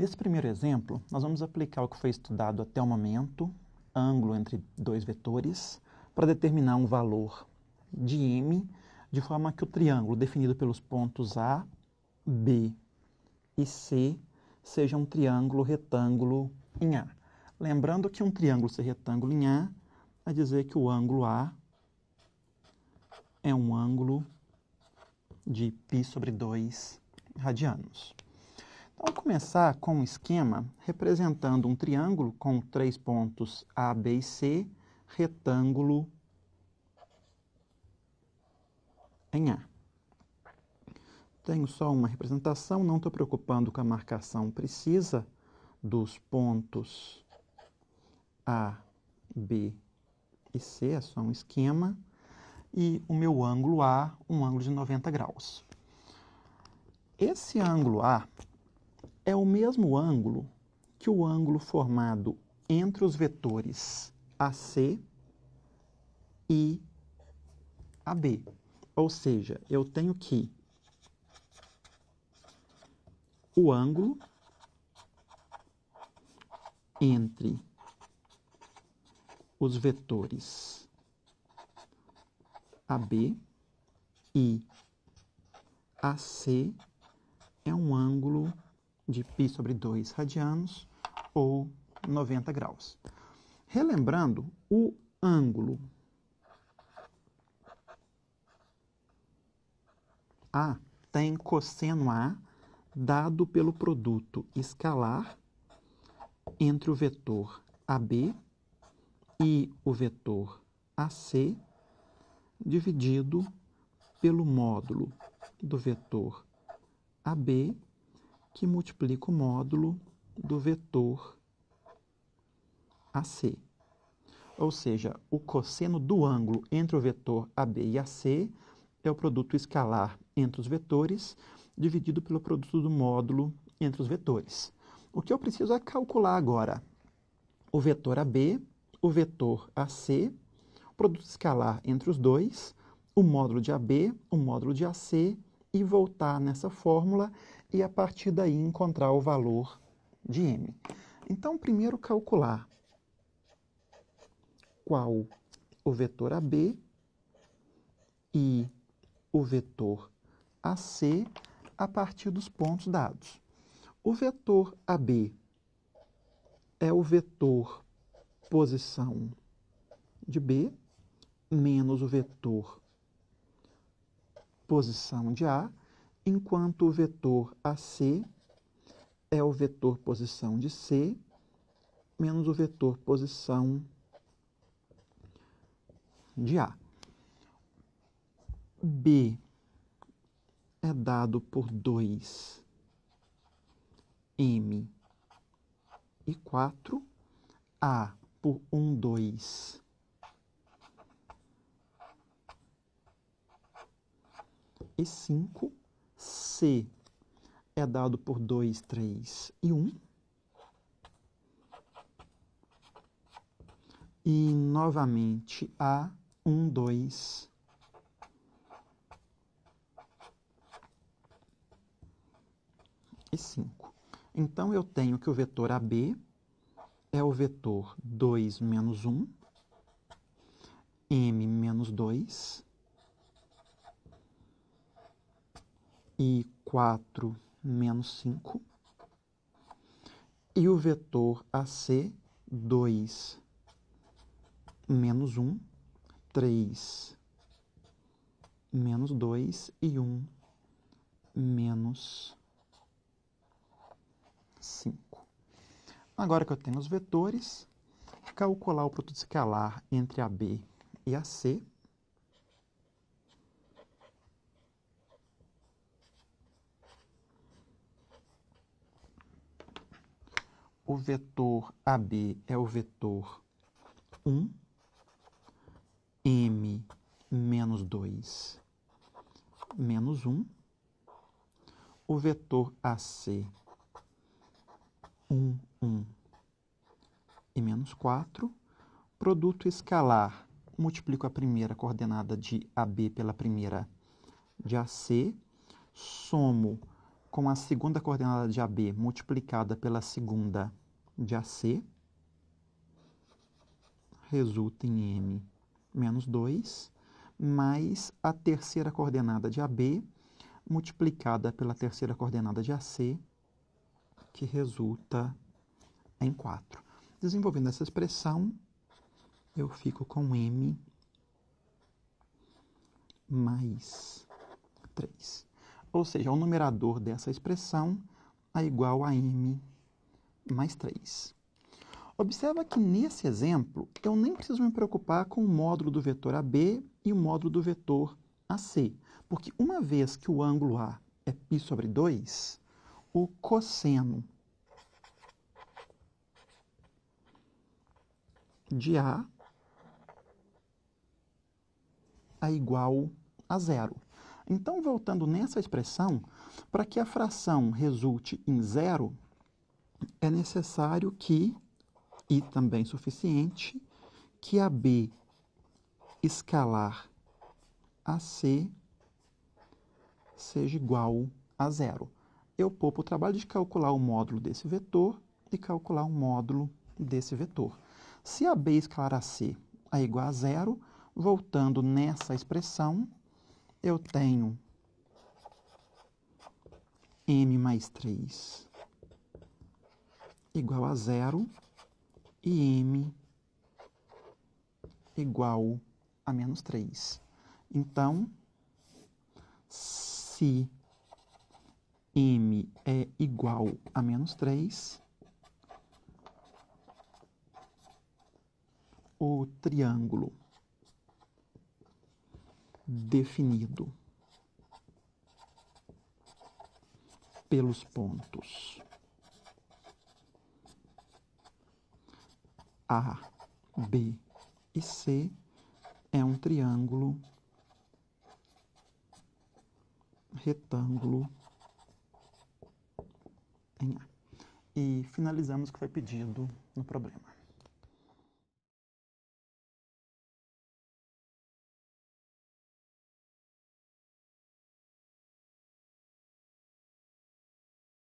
Nesse primeiro exemplo, nós vamos aplicar o que foi estudado até o momento, ângulo entre dois vetores, para determinar um valor de m, de forma que o triângulo definido pelos pontos A, B e C seja um triângulo retângulo em A. Lembrando que um triângulo ser retângulo em A é dizer que o ângulo A é um ângulo de π/2 radianos. Então, vou começar com um esquema representando um triângulo com 3 pontos A, B e C, retângulo em A. Tenho só uma representação, não estou preocupando com a marcação precisa dos pontos A, B e C, é só um esquema. E o meu ângulo A, um ângulo de 90 graus. Esse ângulo A é o mesmo ângulo que o ângulo formado entre os vetores AC e AB. Ou seja, eu tenho que o ângulo entre os vetores AB e AC é um ângulo de π/2 radianos ou 90 graus. Relembrando, o ângulo A tem cosseno A dado pelo produto escalar entre o vetor AB e o vetor AC dividido pelo módulo do vetor AB, que multiplica o módulo do vetor AC. Ou seja, o cosseno do ângulo entre o vetor AB e AC é o produto escalar entre os vetores, dividido pelo produto do módulo entre os vetores. O que eu preciso é calcular agora o vetor AB, o vetor AC, o produto escalar entre os dois, o módulo de AB, o módulo de AC, e voltar nessa fórmula e, a partir daí, encontrar o valor de m. Então, primeiro calcular qual o vetor AB e o vetor AC a partir dos pontos dados. O vetor AB é o vetor posição de B menos o vetor posição de A, enquanto o vetor AC é o vetor posição de C menos o vetor posição de A. B é dado por 2m e 4, A por 1, 2 e 5, C é dado por 2, 3 e 1, e novamente A, 1, 2 e 5. Então, eu tenho que o vetor AB é o vetor 2 menos 1, m menos 2, e 4 menos 5, e o vetor AC, 2 menos 1, 3 menos 2 e 1 menos 5. Agora que eu tenho os vetores, calcular o produto escalar entre AB e AC. O vetor AB é o vetor 1, m menos 2 menos 1. O vetor AC, 1, 1 e menos 4. Produto escalar, multiplico a primeira coordenada de AB pela primeira de AC, somo com a segunda coordenada de AB multiplicada pela segunda de AC, resulta em M menos 2, mais a terceira coordenada de AB multiplicada pela terceira coordenada de AC, que resulta em 4. Desenvolvendo essa expressão, eu fico com M mais 3. Ou seja, o numerador dessa expressão é igual a M mais 3. Observa que nesse exemplo, eu nem preciso me preocupar com o módulo do vetor AB e o módulo do vetor AC, porque uma vez que o ângulo A é π sobre 2, o cosseno de A é igual a 0. Então, voltando nessa expressão, para que a fração resulte em 0, é necessário que, e também suficiente, que a B escalar a C seja igual a 0. Eu poupo o trabalho de calcular o módulo desse vetor e calcular o módulo desse vetor. Se a B escalar a C é igual a 0, voltando nessa expressão, eu tenho M mais 3 igual a 0 e M igual a menos 3. Então, se M é igual a menos 3, o triângulo definido pelos pontos A, B e C é um triângulo retângulo em A. E finalizamos o que foi pedido no problema.